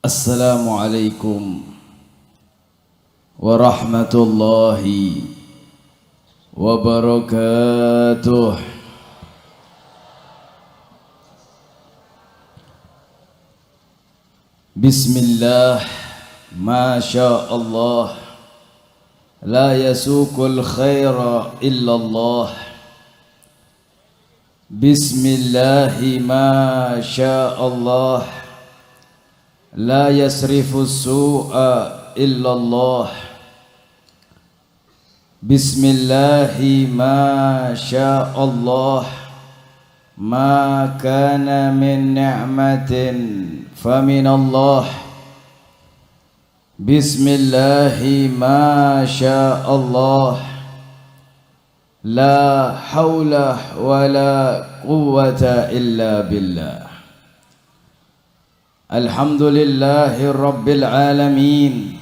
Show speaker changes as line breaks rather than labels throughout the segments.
Assalamualaikum warahmatullahi wabarakatuh. Bismillah, masya Allah, la yasukul khaira illallah. Bismillahi masya Allah, la yasrifu su'a illallah. Bismillahi ma sya Allah, ma kana min ni'matin faminallah. Bismillahi ma sya Allah, la hawla wa la quwwata illa billah. Alhamdulillahi rabbil alamin.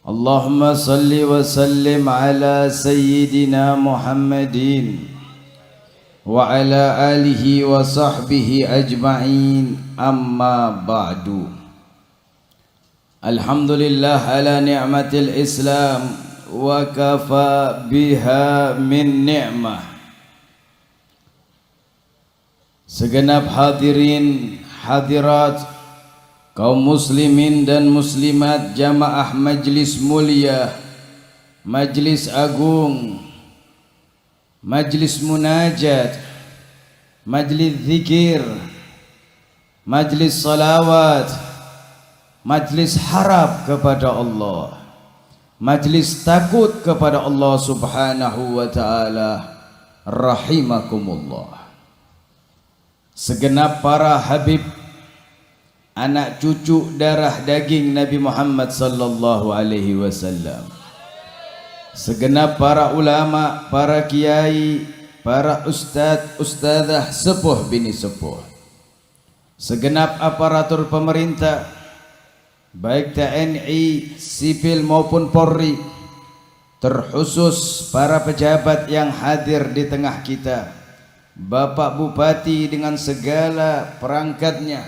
Allahumma salli wa sallim ala sayyidina Muhammadin wa ala alihi wa sahbihi ajma'in, amma ba'du. Alhamdulillah ala ni'matil Islam wa kafa biha min ni'mah. Segenap hadirin hadirat, kaum muslimin dan muslimat, jamaah majlis mulia, majlis agung, majlis munajat, majlis zikir, majlis salawat, majlis harap kepada Allah, majlis takut kepada Allah subhanahu wa ta'ala. Rahimakumullah. Segenap para habib, anak cucu darah daging Nabi Muhammad sallallahu alaihi wasallam, segenap para ulama, para kiai, para ustadz, ustadzah, sepuh bini sepuh, segenap aparatur pemerintah, baik TNI, sipil maupun Polri, terkhusus para pejabat yang hadir di tengah kita, Bapak Bupati dengan segala perangkatnya,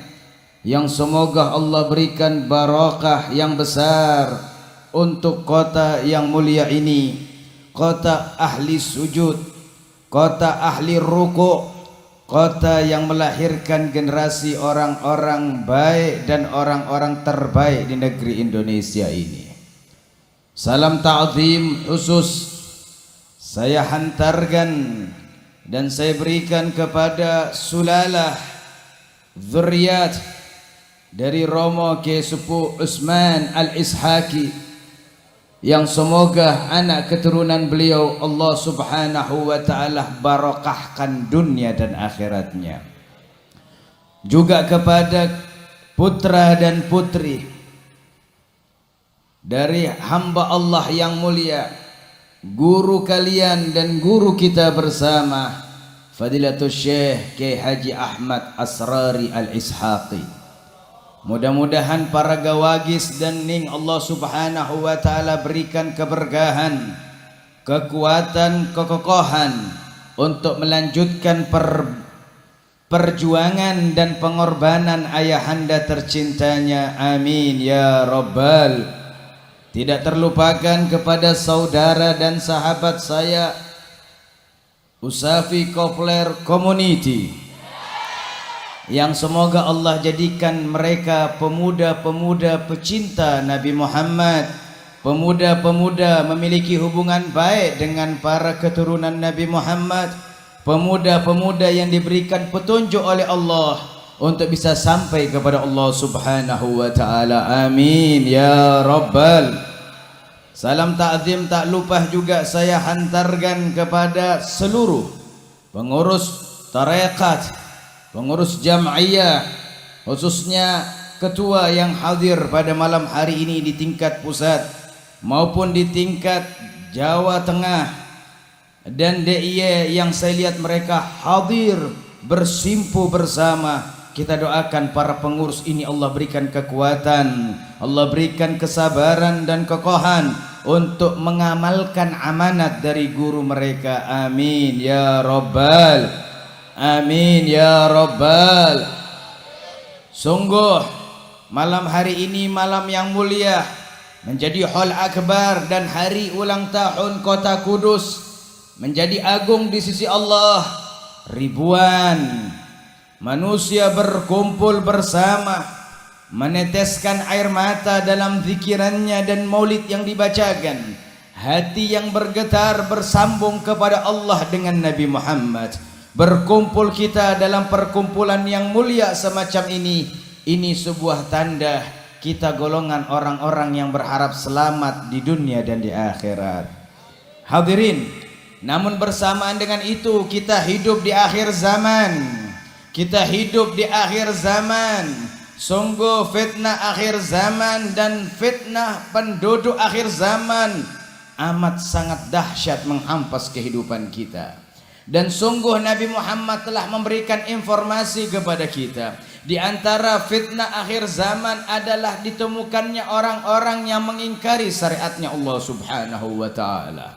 yang semoga Allah berikan barakah yang besar untuk kota yang mulia ini, kota ahli sujud, kota ahli ruku', kota yang melahirkan generasi orang-orang baik dan orang-orang terbaik di negeri Indonesia ini. Salam ta'zim khusus saya hantarkan dan saya berikan kepada sulalah zuriat dari Romo Kiai Sepuh Utsman Al-Ishaqi, yang semoga anak keturunan beliau Allah subhanahu wa ta'ala barakahkan dunia dan akhiratnya. Juga kepada putra dan putri dari hamba Allah yang mulia, guru kalian dan guru kita bersama, Fadilatul Syekh Kiai Haji Ahmad Asrari Al-Ishaqi. Mudah-mudahan para gawagis dan ning Allah subhanahu wa ta'ala berikan keberkahan, kekuatan, kekokohan untuk melanjutkan perjuangan dan pengorbanan ayahanda tercintanya. Amin ya rabbal. Tidak terlupakan kepada saudara dan sahabat saya Usafi Kopler Community, yang semoga Allah jadikan mereka pemuda-pemuda pecinta Nabi Muhammad, pemuda-pemuda memiliki hubungan baik dengan para keturunan Nabi Muhammad, pemuda-pemuda yang diberikan petunjuk oleh Allah untuk bisa sampai kepada Allah subhanahu wa ta'ala. Amin ya rabbal. Salam ta'zim tak lupa juga saya hantarkan kepada seluruh pengurus tarekat, pengurus jam'iyah, khususnya ketua yang hadir pada malam hari ini di tingkat pusat maupun di tingkat Jawa Tengah, dan DIY yang saya lihat mereka hadir bersimpu bersama. Kita doakan para pengurus ini Allah berikan kekuatan, Allah berikan kesabaran dan kekokohan untuk mengamalkan amanat dari guru mereka. Amin ya rabbal, amin ya rabbal. Sungguh malam hari ini malam yang mulia, menjadi Hall Akbar dan hari ulang tahun Kota Kudus, menjadi agung di sisi Allah. Ribuan manusia berkumpul bersama, meneteskan air mata dalam zikirannya dan maulid yang dibacakan. Hati yang bergetar bersambung kepada Allah dengan Nabi Muhammad. Berkumpul kita dalam perkumpulan yang mulia semacam ini sebuah tanda kita golongan orang-orang yang berharap selamat di dunia dan di akhirat. Hadirin, namun bersamaan dengan itu kita hidup di akhir zaman. Kita hidup di akhir zaman. Sungguh fitnah akhir zaman dan fitnah penduduk akhir zaman amat sangat dahsyat menghampas kehidupan kita. Dan sungguh Nabi Muhammad telah memberikan informasi kepada kita. Di antara fitnah akhir zaman adalah ditemukannya orang-orang yang mengingkari syariatnya Allah Subhanahu wa ta'ala.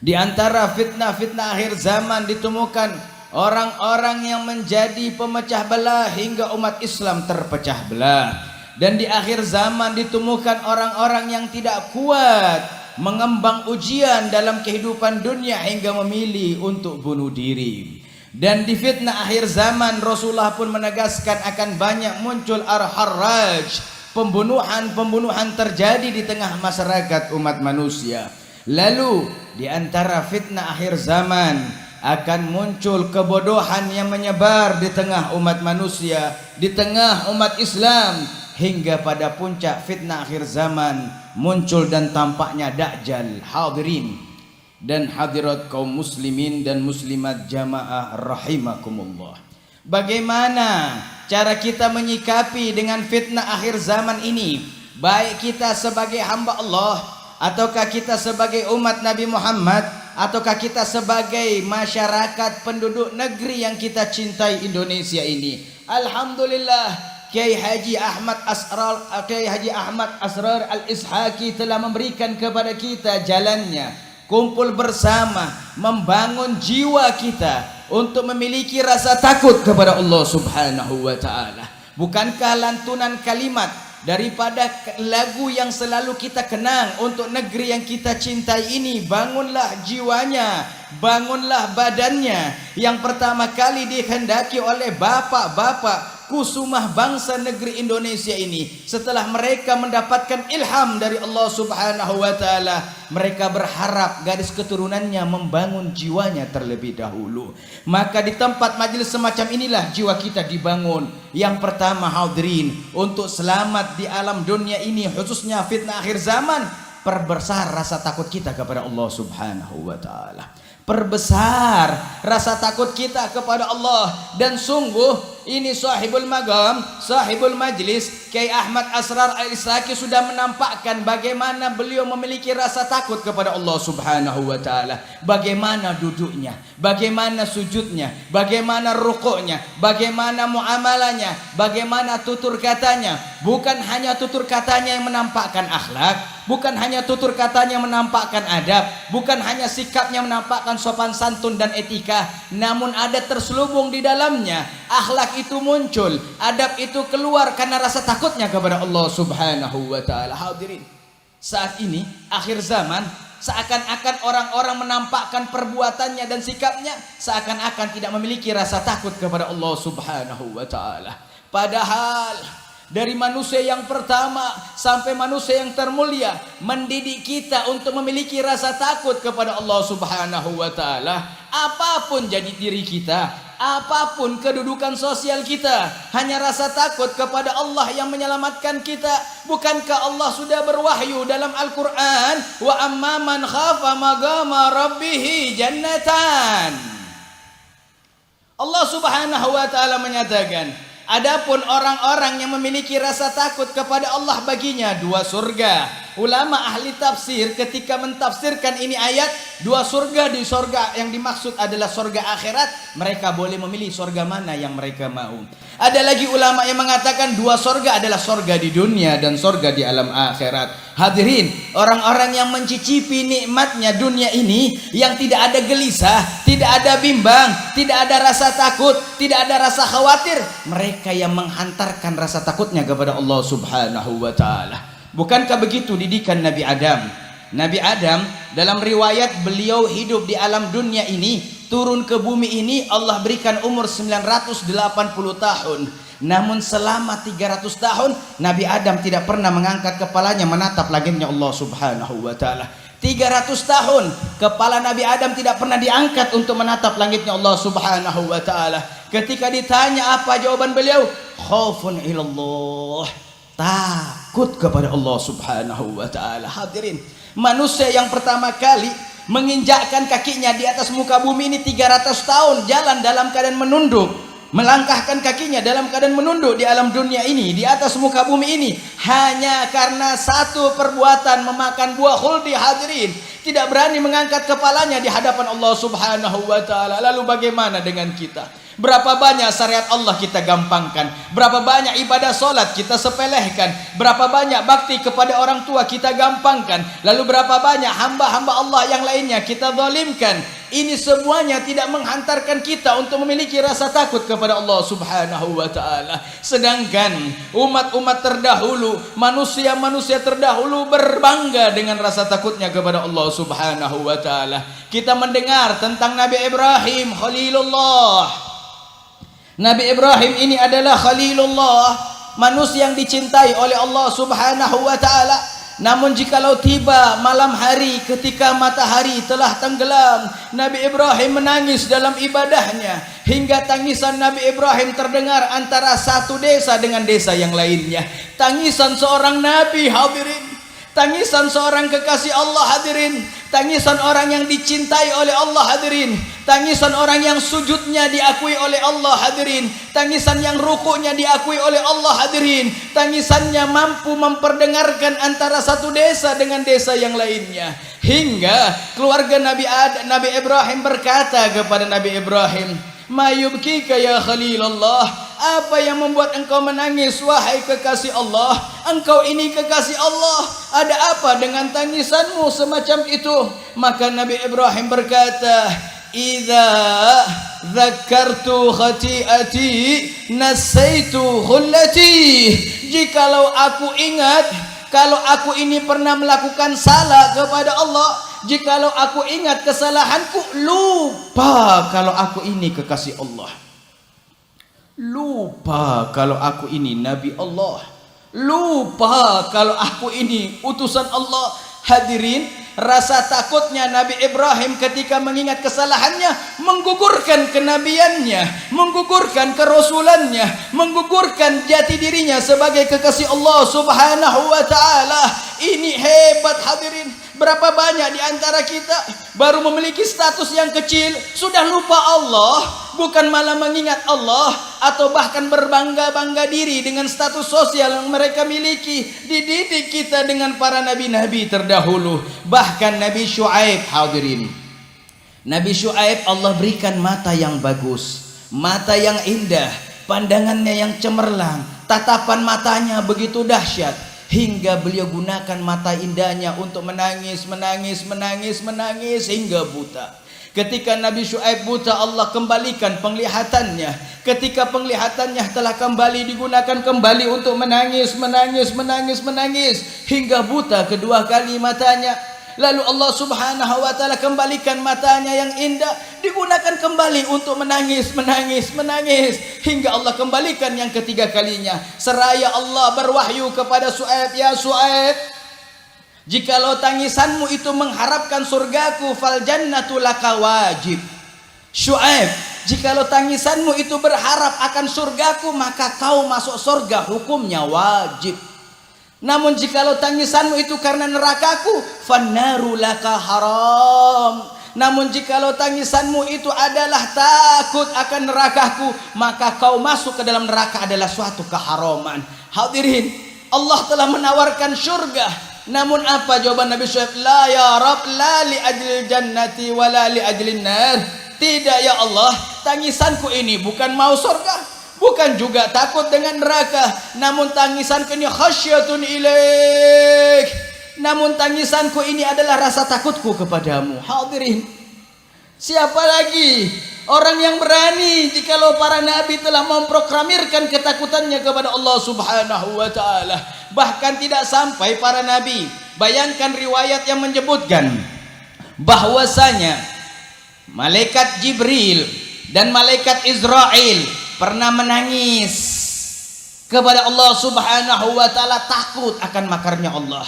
Di antara fitnah-fitnah akhir zaman ditemukan orang-orang yang menjadi pemecah belah hingga umat Islam terpecah belah. Dan di akhir zaman ditemukan orang-orang yang tidak kuat mengembang ujian dalam kehidupan dunia hingga memilih untuk bunuh diri. Dan di fitnah akhir zaman Rasulullah pun menegaskan akan banyak muncul ar-harraj, pembunuhan terjadi di tengah masyarakat umat manusia. Lalu di antara fitnah akhir zaman akan muncul kebodohan yang menyebar di tengah umat manusia, di tengah umat Islam, hingga pada puncak fitnah akhir zaman muncul dan tampaknya Dajjal. Hadirin dan hadirat kaum muslimin dan muslimat jamaah rahimakumullah, bagaimana cara kita menyikapi dengan fitnah akhir zaman ini? Baik kita sebagai hamba Allah, ataukah kita sebagai umat Nabi Muhammad, ataukah kita sebagai masyarakat penduduk negeri yang kita cintai Indonesia ini. Alhamdulillah, Kiai Haji Ahmad Asrar Al-Ishaqi telah memberikan kepada kita jalannya, kumpul bersama, membangun jiwa kita untuk memiliki rasa takut kepada Allah Subhanahu wa ta'ala. Bukankah lantunan kalimat daripada lagu yang selalu kita kenang untuk negeri yang kita cintai ini, bangunlah jiwanya, bangunlah badannya, yang pertama kali dikehendaki oleh bapak-bapak kusumah bangsa negeri Indonesia ini setelah mereka mendapatkan ilham dari Allah Subhanahu wa ta'ala. Mereka berharap garis keturunannya membangun jiwanya terlebih dahulu. Maka di tempat majelis semacam inilah jiwa kita dibangun. Yang pertama, hadirin, untuk selamat di alam dunia ini, khususnya fitnah akhir zaman, perbesar rasa takut kita kepada Allah Subhanahu wa ta'ala. Perbesar rasa takut kita kepada Allah. Dan sungguh ini sahibul magam, sahibul majlis, Kiai Ahmad Asrar Al-Ishaqi sudah menampakkan bagaimana beliau memiliki rasa takut kepada Allah Subhanahu wa ta'ala. Bagaimana duduknya, bagaimana sujudnya, bagaimana rukuknya, bagaimana muamalahnya, bagaimana tutur katanya. Bukan hanya tutur katanya yang menampakkan akhlak, bukan hanya tutur katanya menampakkan adab, bukan hanya sikapnya menampakkan sopan santun dan etika, namun ada terselubung di dalamnya. Akhlak itu muncul, adab itu keluar karena rasa takutnya kepada Allah Subhanahu wa ta'ala. Hadirin, saat ini akhir zaman, seakan-akan orang-orang menampakkan perbuatannya dan sikapnya seakan-akan tidak memiliki rasa takut kepada Allah Subhanahu wa ta'ala. Padahal dari manusia yang pertama sampai manusia yang termulia mendidik kita untuk memiliki rasa takut kepada Allah Subhanahu wa ta'ala. Apapun jadi diri kita, apapun kedudukan sosial kita, hanya rasa takut kepada Allah yang menyelamatkan kita. Bukankah Allah sudah berwahyu dalam Al-Quran, wa amma man khafa maqama rabbih jannatan. Allah Subhanahu wa ta'ala menyatakan, adapun orang-orang yang memiliki rasa takut kepada Allah, baginya dua surga. ulama ahli tafsir ketika mentafsirkan ini ayat, dua surga di surga yang dimaksud adalah surga akhirat, mereka boleh memilih surga mana yang mereka mau. Ada lagi ulama yang mengatakan dua surga adalah surga di dunia dan surga di alam akhirat. Hadirin, orang-orang yang mencicipi nikmatnya dunia ini, yang tidak ada gelisah, tidak ada bimbang, tidak ada rasa takut, tidak ada rasa khawatir, mereka yang menghantarkan rasa takutnya kepada Allah Subhanahu wa ta'ala. Bukankah begitu didikan Nabi Adam? Nabi Adam dalam riwayat beliau hidup di alam dunia ini, turun ke bumi ini Allah berikan umur 980 tahun. Namun selama 300 tahun Nabi Adam tidak pernah mengangkat kepalanya menatap langitnya Allah Subhanahu wa ta'ala. 300 tahun kepala Nabi Adam tidak pernah diangkat untuk menatap langitnya Allah Subhanahu wa ta'ala. Ketika ditanya apa jawaban beliau? Khaufun ilallah, takut kepada Allah Subhanahu wa ta'ala. Hadirin, manusia yang pertama kali menginjakkan kakinya di atas muka bumi ini 300 tahun jalan dalam keadaan menunduk, melangkahkan kakinya dalam keadaan menunduk di alam dunia ini, di atas muka bumi ini, hanya karena satu perbuatan, memakan buah khuldi. Hadirin, tidak berani mengangkat kepalanya di hadapan Allah Subhanahu wa ta'ala. Lalu bagaimana dengan kita? Berapa banyak syariat Allah kita gampangkan, berapa banyak ibadah solat kita sepelehkan, berapa banyak bakti kepada orang tua kita gampangkan, lalu berapa banyak hamba-hamba Allah yang lainnya kita zalimkan. Ini semuanya tidak menghantarkan kita untuk memiliki rasa takut kepada Allah Subhanahu wa ta'ala. Sedangkan umat-umat terdahulu, manusia-manusia terdahulu berbangga dengan rasa takutnya kepada Allah Subhanahu wa ta'ala. Kita mendengar tentang Nabi Ibrahim Khalilullah. Nabi Ibrahim ini adalah Khalilullah, manusia yang dicintai oleh Allah Subhanahu wa ta'ala. Namun jikalau tiba malam hari ketika matahari telah tenggelam, Nabi Ibrahim menangis dalam ibadahnya, hingga tangisan Nabi Ibrahim terdengar antara satu desa dengan desa yang lainnya. Tangisan seorang Nabi, hadirin, tangisan seorang kekasih Allah, hadirin, tangisan orang yang dicintai oleh Allah, hadirin, tangisan orang yang sujudnya diakui oleh Allah, hadirin, tangisan yang rukuknya diakui oleh Allah, hadirin, tangisannya mampu memperdengarkan antara satu desa dengan desa yang lainnya. Hingga keluarga Nabi Ibrahim berkata kepada Nabi Ibrahim, "Ma yubkika ya Khalilullah?" Apa yang membuat engkau menangis wahai kekasih Allah? Engkau ini kekasih Allah, ada apa dengan tangisanmu semacam itu? Maka Nabi Ibrahim berkata, "Idza dzakartu khati'ati nasaitu khullati." Jikalau aku ingat, kalau aku ini pernah melakukan salah kepada Allah, jikalau aku ingat kesalahanku, lupa kalau aku ini kekasih Allah, lupa kalau aku ini Nabi Allah, lupa kalau aku ini utusan Allah. Hadirin, rasa takutnya Nabi Ibrahim ketika mengingat kesalahannya menggugurkan kenabiannya, menggugurkan kerasulannya, menggugurkan jati dirinya sebagai kekasih Allah Subhanahu wa ta'ala. Ini hebat, hadirin. Berapa banyak di antara kita baru memiliki status yang kecil sudah lupa Allah, bukan malah mengingat Allah, atau bahkan berbangga-bangga diri dengan status sosial yang mereka miliki. Dididik kita dengan para nabi-nabi terdahulu. Bahkan Nabi Syuaib, hadirin, Nabi Syuaib Allah berikan mata yang bagus, mata yang indah, pandangannya yang cemerlang, tatapan matanya begitu dahsyat, hingga beliau gunakan mata indahnya untuk menangis hingga buta. Ketika Nabi Syuaib buta, Allah kembalikan penglihatannya. Ketika penglihatannya telah kembali, digunakan kembali untuk menangis hingga buta kedua kali matanya. Lalu Allah Subhanahu wa ta'ala kembalikan matanya yang indah, digunakan kembali untuk menangis hingga Allah kembalikan yang ketiga kalinya. Seraya Allah berwahyu kepada Syuaib, "Ya Syuaib, jikalau tangisanmu itu mengharapkan surgaku, fal jannatu laka wajib." Syuaib, jikalau tangisanmu itu berharap akan surgaku, maka kau masuk surga, hukumnya wajib. Namun jikalau tangisanmu itu karena nerakaku, fannaru laka haram. Namun jikalau tangisanmu itu adalah takut akan nerakaku, maka kau masuk ke dalam neraka adalah suatu keharaman. Hadirin, Allah telah menawarkan surga, Namun apa jawaban Nabi Syuaib? La ya Rabb, la li ajlil jannati wa la li ajlin nar. Tidak ya Allah, tangisanku ini bukan mau surga, bukan juga takut dengan neraka, namun tangisanku ini khasyatun ilaik. Namun tangisanku ini adalah rasa takutku kepadamu. Hadirin, siapa lagi orang yang berani jikalau para nabi telah memproklamirkan ketakutannya kepada Allah Subhanahu wa taala? Bahkan tidak sampai para nabi. Bayangkan riwayat yang menyebutkan bahwasanya malaikat Jibril dan malaikat Israel pernah menangis kepada Allah Subhanahu wa taala, takut akan makarnya Allah.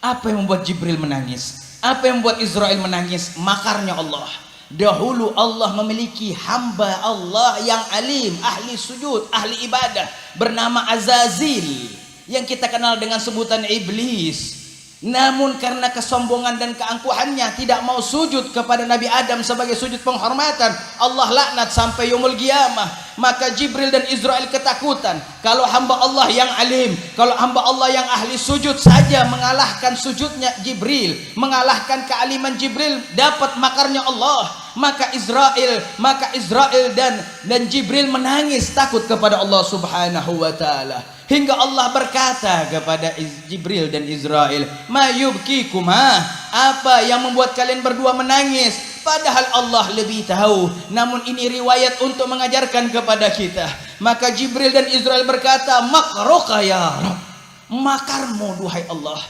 Apa yang membuat Jibril menangis? Apa yang membuat Israel menangis? Makarnya Allah. Dahulu Allah memiliki hamba Allah yang alim, ahli sujud, ahli ibadah, bernama Azazil, yang kita kenal dengan sebutan iblis. Namun karena kesombongan dan keangkuhannya tidak mau sujud kepada Nabi Adam sebagai sujud penghormatan, Allah laknat sampai yaumul qiyamah. Maka Jibril dan Israel ketakutan kalau hamba Allah yang alim, kalau hamba Allah yang ahli sujud saja mengalahkan sujudnya Jibril, mengalahkan kealiman Jibril, dapat makarnya Allah. Maka Israel dan Jibril menangis takut kepada Allah Subhanahu wa taala. Hingga Allah berkata kepada Jibril dan Israel, "Ma yubkikuma?" Apa yang membuat kalian berdua menangis? Padahal Allah lebih tahu. Namun ini riwayat untuk mengajarkan kepada kita. Maka Jibril dan Israel berkata, "Makruka ya Rabb." Makarmu duhai Allah.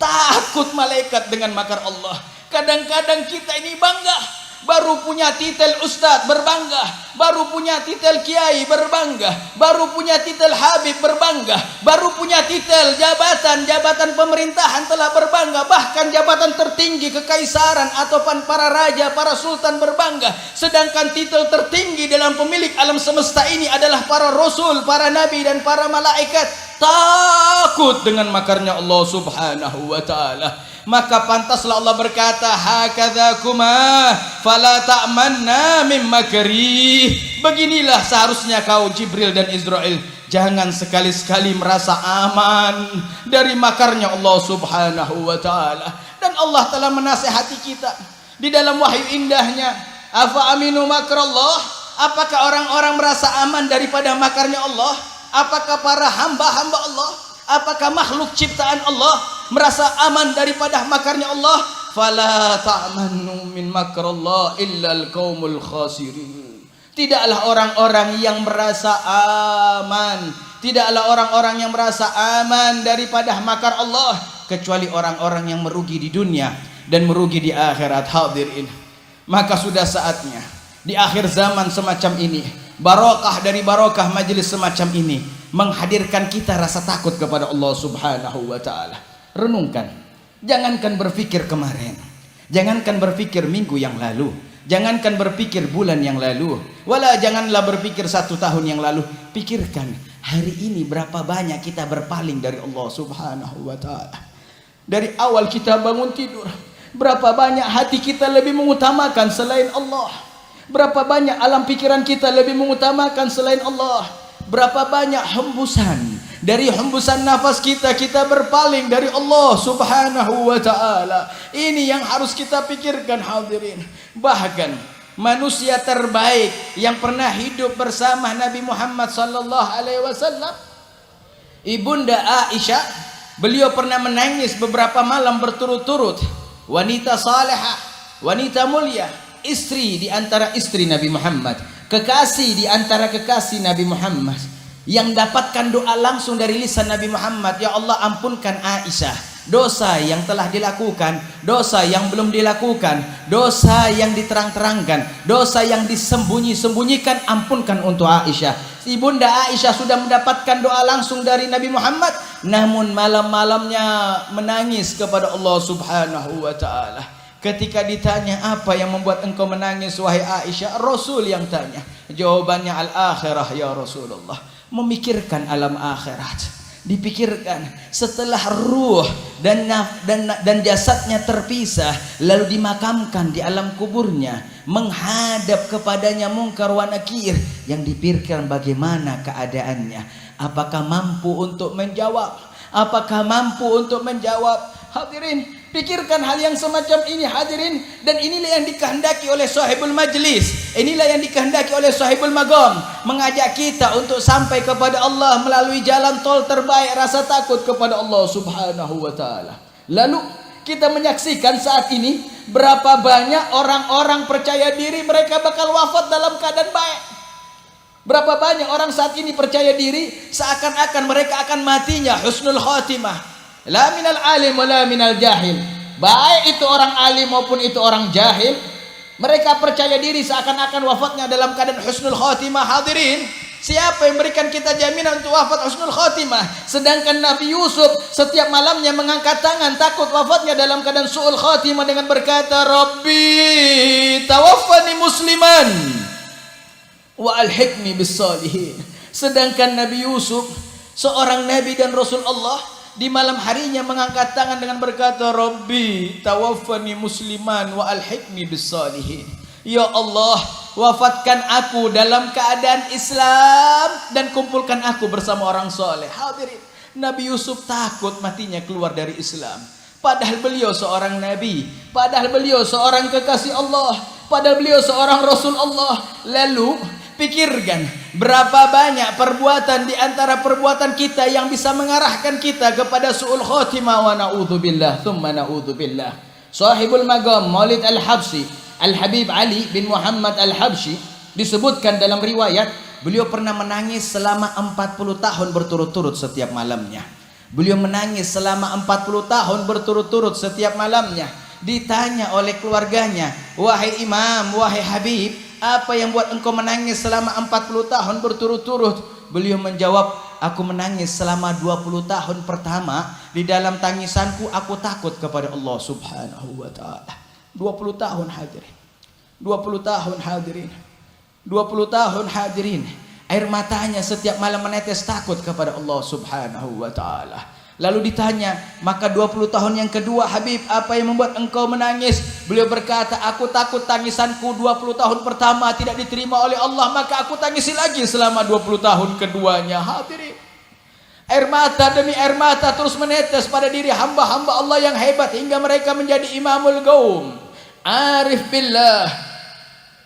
Takut malaikat dengan makar Allah. Kadang-kadang kita ini bangga, baru punya titel ustadz berbangga, baru punya titel kiai berbangga, baru punya titel habib berbangga, baru punya titel jabatan pemerintahan telah berbangga, bahkan jabatan tertinggi kekaisaran atau para raja, para sultan berbangga. Sedangkan titel tertinggi dalam pemilik alam semesta ini adalah para rasul, para nabi dan para malaikat. Takut dengan makarnya Allah Subhanahu wa taala. Maka pantaslah Allah berkata, hakadzakuma fala ta'manna mim makri. Beginilah seharusnya kau Jibril dan Israel, jangan sekali-sekali merasa aman dari makarnya Allah Subhanahu wa taala. Dan Allah telah menasihati kita di dalam wahyu indahnya, afa aminu makrallah? Apakah orang-orang merasa aman daripada makarnya Allah? Apakah para hamba-hamba Allah, apakah makhluk ciptaan Allah merasa aman daripada makarnya Allah? Fala ta'manu min makrallah illal qaumul khasirin. Tidaklah orang-orang yang merasa aman, tidaklah orang-orang yang merasa aman daripada makar Allah kecuali orang-orang yang merugi di dunia dan merugi di akhirat. Hadirin, maka sudah saatnya di akhir zaman semacam ini, barokah dari barokah majelis semacam ini, menghadirkan kita rasa takut kepada Allah Subhanahu wa taala. Renungkan, jangankan berpikir kemarin, jangankan berpikir minggu yang lalu, jangankan berpikir bulan yang lalu, wala janganlah berpikir 1 tahun yang lalu. Pikirkan hari ini berapa banyak kita berpaling dari Allah Subhanahu wa taala. Dari awal kita bangun tidur, berapa banyak hati kita lebih mengutamakan selain Allah. Berapa banyak alam pikiran kita lebih mengutamakan selain Allah. Berapa banyak hembusan, dari hembusan nafas kita berpaling dari Allah Subhanahu wa taala. Ini yang harus kita pikirkan hadirin. Bahkan manusia terbaik yang pernah hidup bersama Nabi Muhammad sallallahu alaihi wasallam, Ibunda Aisyah, beliau pernah menangis beberapa malam berturut-turut. Wanita salihah, wanita mulia, istri di antara istri Nabi Muhammad, kekasih di antara kekasih Nabi Muhammad, yang dapatkan doa langsung dari lisan Nabi Muhammad, ya Allah ampunkan Aisyah, dosa yang telah dilakukan, dosa yang belum dilakukan, dosa yang diterang-terangkan, dosa yang disembunyi-sembunyikan, ampunkan untuk Aisyah. Ibunda Aisyah sudah mendapatkan doa langsung dari Nabi Muhammad, namun malam-malamnya menangis kepada Allah Subhanahu wa taala. Ketika ditanya, apa yang membuat engkau menangis wahai Aisyah? Rasul yang tanya. Jawabannya, al-akhirah ya Rasulullah. Memikirkan alam akhirat. Dipikirkan setelah ruh dan jasadnya terpisah, lalu dimakamkan di alam kuburnya, menghadap kepadanya mungkar wa nakir, yang dipikirkan bagaimana keadaannya. Apakah mampu untuk menjawab? Apakah mampu untuk menjawab? Hadirin, pikirkan hal yang semacam ini hadirin. Dan inilah yang dikehendaki oleh sahibul majlis, inilah yang dikehendaki oleh sahibul magam, mengajak kita untuk sampai kepada Allah melalui jalan tol terbaik, rasa takut kepada Allah subhanahu wa ta'ala. Lalu kita menyaksikan saat ini berapa banyak orang-orang percaya diri mereka bakal wafat dalam keadaan baik. Berapa banyak orang saat ini percaya diri seakan-akan mereka akan matinya husnul khatimah. La minal alim wa la minal jahil. Baik itu orang alim maupun itu orang jahil, mereka percaya diri seakan-akan wafatnya dalam keadaan husnul khatimah. Hadirin, siapa yang berikan kita jaminan untuk wafat husnul khatimah? Sedangkan Nabi Yusuf setiap malamnya mengangkat tangan takut wafatnya dalam keadaan su'ul khatimah dengan berkata, Rabbi tawaffani musliman wa alhiqni bis salihin. Sedangkan Nabi Yusuf, seorang nabi dan rasul Allah, di malam harinya mengangkat tangan dengan berkata, Rabbi tawaffani musliman wa alhiqni bis salihin. Ya Allah, wafatkan aku dalam keadaan Islam dan kumpulkan aku bersama orang soleh. Hadirin, Nabi Yusuf takut matinya keluar dari Islam, padahal beliau seorang nabi, padahal beliau seorang kekasih Allah, padahal beliau seorang rasul Allah. Lalu pikirkan berapa banyak perbuatan di antara perbuatan kita yang bisa mengarahkan kita kepada su'ul khatimah wa na'udzubillah thumma na'udzubillah. Sahibul Magam Maulid Al-Habsyi, Al-Habib Ali bin Muhammad Al-Habsyi, disebutkan dalam riwayat beliau pernah menangis selama 40 tahun berturut-turut setiap malamnya. Beliau menangis selama 40 tahun berturut-turut setiap malamnya. Ditanya oleh keluarganya, wahai imam, wahai habib, apa yang buat engkau menangis selama 40 tahun berturut-turut? Beliau menjawab, aku menangis selama 20 tahun pertama. Di dalam tangisanku aku takut kepada Allah subhanahu wa ta'ala. 20 tahun hadirin, 20 tahun hadirin, 20 tahun hadirin. Air matanya setiap malam menetes takut kepada Allah subhanahu wa ta'ala. Lalu ditanya, maka 20 tahun yang kedua Habib, apa yang membuat engkau menangis? Beliau berkata, aku takut tangisanku 20 tahun pertama tidak diterima oleh Allah, maka aku tangisi lagi selama 20 tahun keduanya. Hadirin, air mata demi air mata terus menetes pada diri hamba-hamba Allah yang hebat hingga mereka menjadi imamul gaum, arif billah,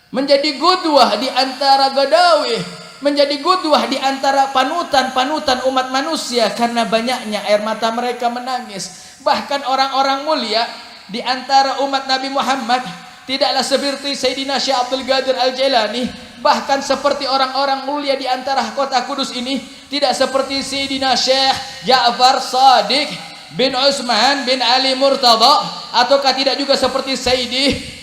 menjadi qudwah di antara gadawih, menjadi qudwah di antara panutan-panutan umat manusia karena banyaknya air mata mereka menangis. Bahkan orang-orang mulia di antara umat Nabi Muhammad tidaklah seperti Sayyidina Syekh Abdul Qadir Al-Jailani, bahkan seperti orang-orang mulia di antara kota Kudus ini tidak seperti Sayyidina Syekh Ja'far Shadiq bin Utsman bin Ali Murtada, ataukah tidak juga seperti Sayyidi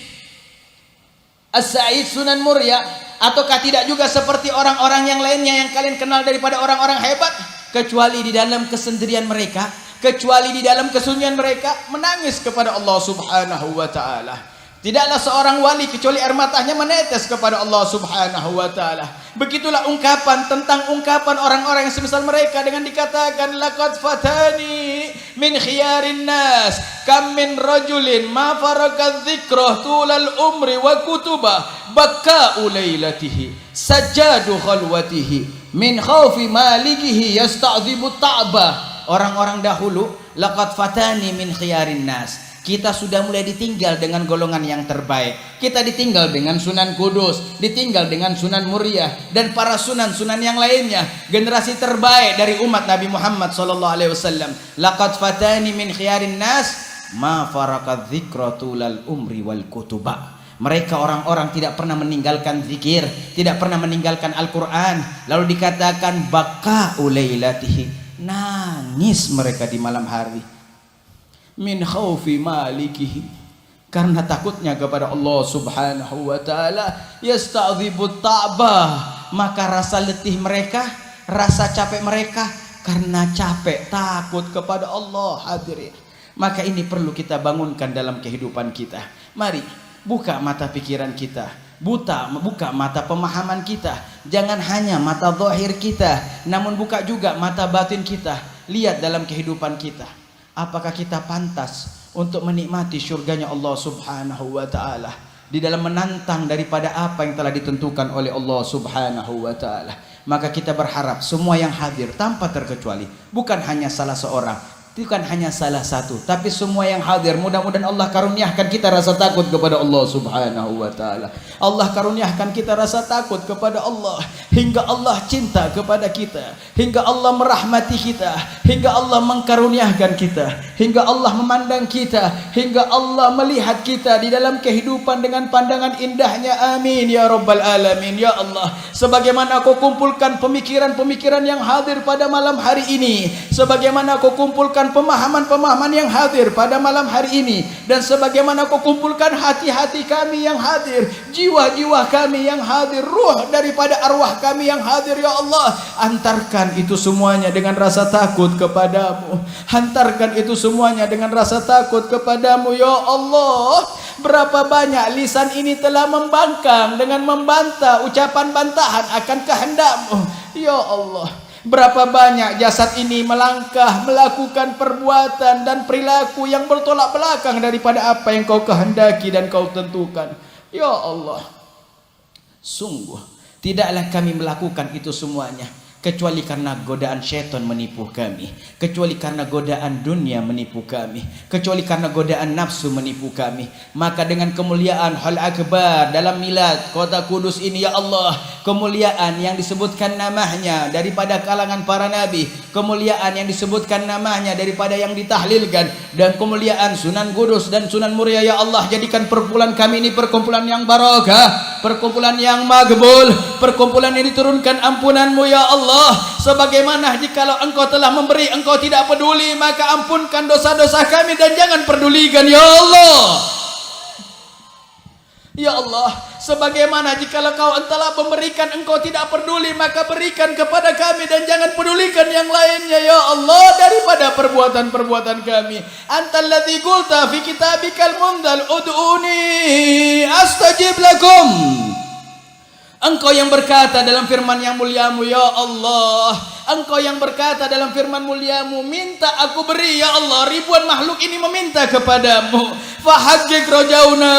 As-Sa'id Sunan Muria, ataukah tidak juga seperti orang-orang yang lainnya yang kalian kenal daripada orang-orang hebat, kecuali di dalam kesendirian mereka, kecuali di dalam kesunyian mereka menangis kepada Allah subhanahu wa ta'ala. Tidaklah seorang wali kecuali air matanya menetes kepada Allah subhanahu wa ta'ala. Begitulah ungkapan tentang ungkapan orang-orang yang semisal mereka dengan dikatakan, laqad fatani min khiyarin nas kam min rajulin ma faraka dzikrah tulal umri wa kutubah baka'u lailatihi sajadu khalwatihi min khawfi malikihi yasta'dhibu ta'bah. Orang-orang dahulu, laqad fatani min khiyarin nas, kita sudah mulai ditinggal dengan golongan yang terbaik. Kita ditinggal dengan Sunan Kudus, ditinggal dengan Sunan Muria dan para sunan-sunan yang lainnya, generasi terbaik dari umat Nabi Muhammad sallallahu alaihi wasallam. Laqad fatani min khiyarin nas ma faraqad dzikra tulal umri wal kutuba. Mereka orang-orang tidak pernah meninggalkan zikir, tidak pernah meninggalkan Al-Quran. Lalu dikatakan baka'u lailatihi, nangis mereka di malam hari, min khawfi malikihi, karena takutnya kepada Allah subhanahu wa ta'ala, yasta'dhibu ta'bah, maka rasa letih mereka, rasa capek mereka karena capek takut kepada Allah. Hadirin, maka ini perlu kita bangunkan dalam kehidupan kita. Mari buka mata pikiran kita, buka mata pemahaman kita. Jangan hanya mata zahir kita, namun buka juga mata batin kita. Lihat dalam kehidupan kita, apakah kita pantas untuk menikmati syurganya Allah subhanahu wa ta'ala di dalam menantang daripada apa yang telah ditentukan oleh Allah subhanahu wa ta'ala. Maka kita berharap semua yang hadir tanpa terkecuali, bukan hanya salah seorang, Itu kan hanya salah satu, tapi semua yang hadir, mudah-mudahan Allah karuniakan kita rasa takut kepada Allah Subhanahu wa taala. Allah karuniakan kita rasa takut kepada Allah hingga Allah cinta kepada kita, hingga Allah merahmati kita, hingga Allah mengkaruniakan kita, hingga Allah memandang kita, hingga Allah melihat kita di dalam kehidupan dengan pandangan indahnya. Amin ya rabbal alamin. Ya Allah, sebagaimana Kau kumpulkan pemikiran-pemikiran yang hadir pada malam hari ini, sebagaimana Kau kumpulkan pemahaman-pemahaman yang hadir pada malam hari ini, dan sebagaimana Kau kumpulkan hati-hati kami yang hadir, jiwa-jiwa kami yang hadir, ruh daripada arwah kami yang hadir, ya Allah, hantarkan itu semuanya dengan rasa takut kepadamu. Hantarkan itu semuanya dengan rasa takut kepadamu, ya Allah. Berapa banyak lisan ini telah membangkang dengan membantah ucapan bantahan akan kehendakmu, ya Allah. Berapa banyak jasad ini melangkah, melakukan perbuatan dan perilaku yang bertolak belakang daripada apa yang Kau kehendaki dan Kau tentukan. Ya Allah, sungguh tidaklah kami melakukan itu semuanya kecuali karena godaan syaitan menipu kami, kecuali karena godaan dunia menipu kami, kecuali karena godaan nafsu menipu kami. Maka dengan kemuliaan hal akbar dalam milad kota Kudus ini, ya Allah, kemuliaan yang disebutkan namanya daripada kalangan para nabi, kemuliaan yang disebutkan namanya daripada yang ditahlilkan, dan kemuliaan Sunan Kudus dan Sunan Muria, ya Allah, jadikan perkumpulan kami ini perkumpulan yang barakah, perkumpulan yang makbul, perkumpulan yang diturunkan ampunanmu, ya Allah. Sebagaimana jikalau Engkau telah memberi, Engkau tidak peduli, maka ampunkan dosa-dosa kami dan jangan pedulikan, ya Allah. Ya Allah, sebagaimana jikalau Kau telah memberikan, Engkau tidak peduli, maka berikan kepada kami dan jangan pedulikan yang lainnya, ya Allah, daripada perbuatan-perbuatan kami. Antal ladzi qulta fi kitabikal mundal ud'uni astajib lakum. Engkau yang berkata dalam firman yang muliamu, ya Allah, Engkau yang berkata dalam firman muliamu, minta aku beri, ya Allah. Ribuan makhluk ini meminta kepadamu, fahajjik rojauna,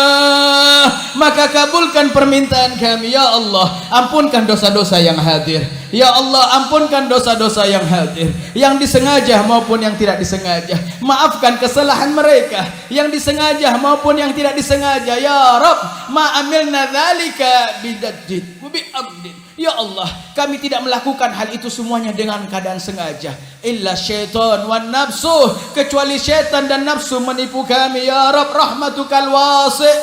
maka kabulkan permintaan kami, ya Allah. Ampunkan dosa-dosa yang hadir, ya Allah, ampunkan dosa-dosa yang hadir, yang disengaja maupun yang tidak disengaja. Maafkan kesalahan mereka yang disengaja maupun yang tidak disengaja, ya Rabb. Ma'amilna dzalika bidaddin wa bi'amdin. Ya Allah, kami tidak melakukan hal itu semuanya dengan keadaan sengaja. Illa syaitan wan nafsu, kecuali syaitan dan nafsu menipu kami, ya Rabb. Rahmatukal wasi',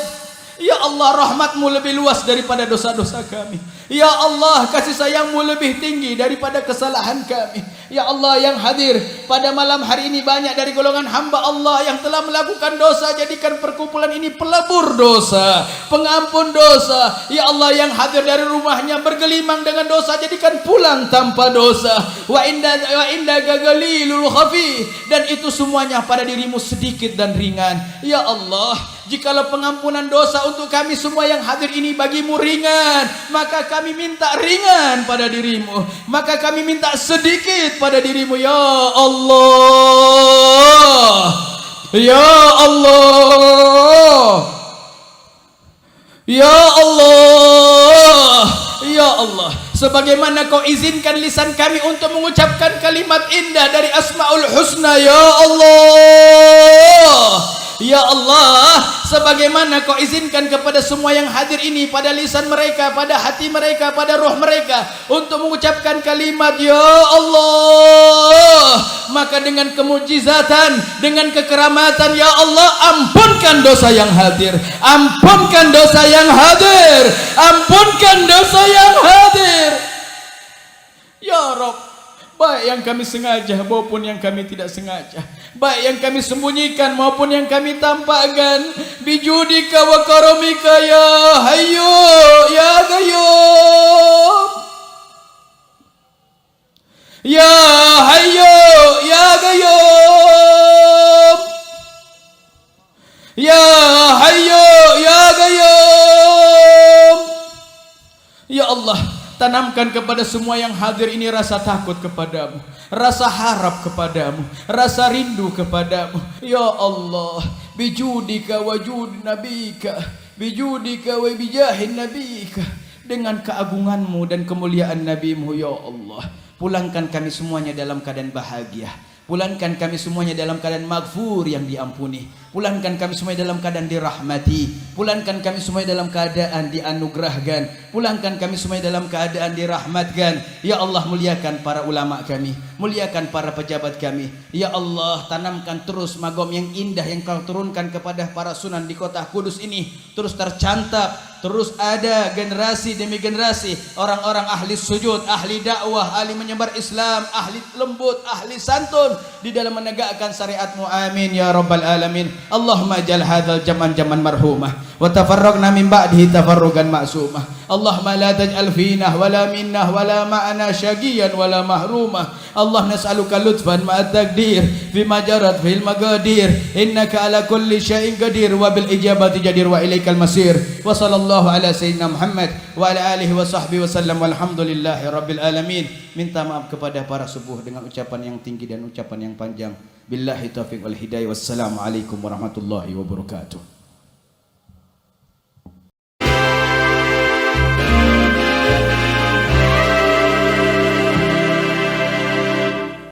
ya Allah, rahmatmu lebih luas daripada dosa-dosa kami. Ya Allah, kasih sayangmu lebih tinggi daripada kesalahan kami. Ya Allah, yang hadir pada malam hari ini banyak dari golongan hamba Allah yang telah melakukan dosa. Jadikan perkumpulan ini pelebur dosa, pengampun dosa. Ya Allah, yang hadir dari rumahnya bergelimang dengan dosa, jadikan pulang tanpa dosa. Wa inda gagalilul khafi, dan itu semuanya pada dirimu sedikit dan ringan. Ya Allah, jikalau pengampunan dosa untuk kami semua yang hadir ini bagimu ringan, maka kami minta ringan pada dirimu, maka kami minta sedikit pada dirimu, ya Allah. Ya Allah, ya Allah, ya Allah. Sebagaimana Kau izinkan lisan kami untuk mengucapkan kalimat indah dari Asmaul Husna, ya Allah. Ya Allah, sebagaimana Kau izinkan kepada semua yang hadir ini pada lisan mereka, pada hati mereka, pada roh mereka untuk mengucapkan kalimat ya Allah, maka dengan kemujizatan, dengan kekeramatan, ya Allah, ampunkan dosa yang hadir, ampunkan dosa yang hadir, ampunkan dosa yang hadir, ya Rabb. Baik yang kami sengaja maupun yang kami tidak sengaja, baik yang kami sembunyikan maupun yang kami tampakkan, bijudika wa karamika ya hayyu ya qayyum, ya hayyu ya qayyum, ya hayyu ya qayyum. Ya Allah, tanamkan kepada semua yang hadir ini rasa takut kepadamu, rasa harap kepadamu, rasa rindu kepadamu. Ya Allah, bijudika wa jud nabika, bijudika wa bijahin nabika, dengan keagunganmu dan kemuliaan nabimu, ya Allah, pulangkan kami semuanya dalam keadaan bahagia. Pulangkan kami semuanya dalam keadaan maghfur yang diampuni. Pulangkan kami semuanya dalam keadaan dirahmati. Pulangkan kami semuanya dalam keadaan dianugerahkan. Pulangkan kami semuanya dalam keadaan dirahmatkan. Ya Allah, muliakan para ulama kami, muliakan para pejabat kami. Ya Allah, tanamkan terus magom yang indah yang kau turunkan kepada para sunan di kota Kudus ini, terus tercantap, terus ada generasi demi generasi orang-orang ahli sujud, ahli dakwah, ahli menyebar Islam, ahli lembut, ahli santun di dalam menegakkan syariatmu. Amin ya rabbal alamin. Allahumma jal hadzal zaman marhumah wa tafarraqna min ba'dihi tafarrugan ma'sumah. Allahumma la taj'al fina wala minna wala ma'ana syaqiyan wala mahrumah. Allah nas'aluka lutfan ma'at taqdir bima jarat fil maqadir innaka ala kulli syai'in qadir wa bil ijabati jadir wa ilaikal masir. Wa sallallahu ala sayyidina Muhammad wa ala alihi wa sahbihi wa sallam walhamdulillahi rabbil alamin. Minta maaf kepada para subuh dengan ucapan yang tinggi dan ucapan yang panjang. Billahi taufiq wal hidayah. Wassalamualaikum warahmatullahi wabarakatuh.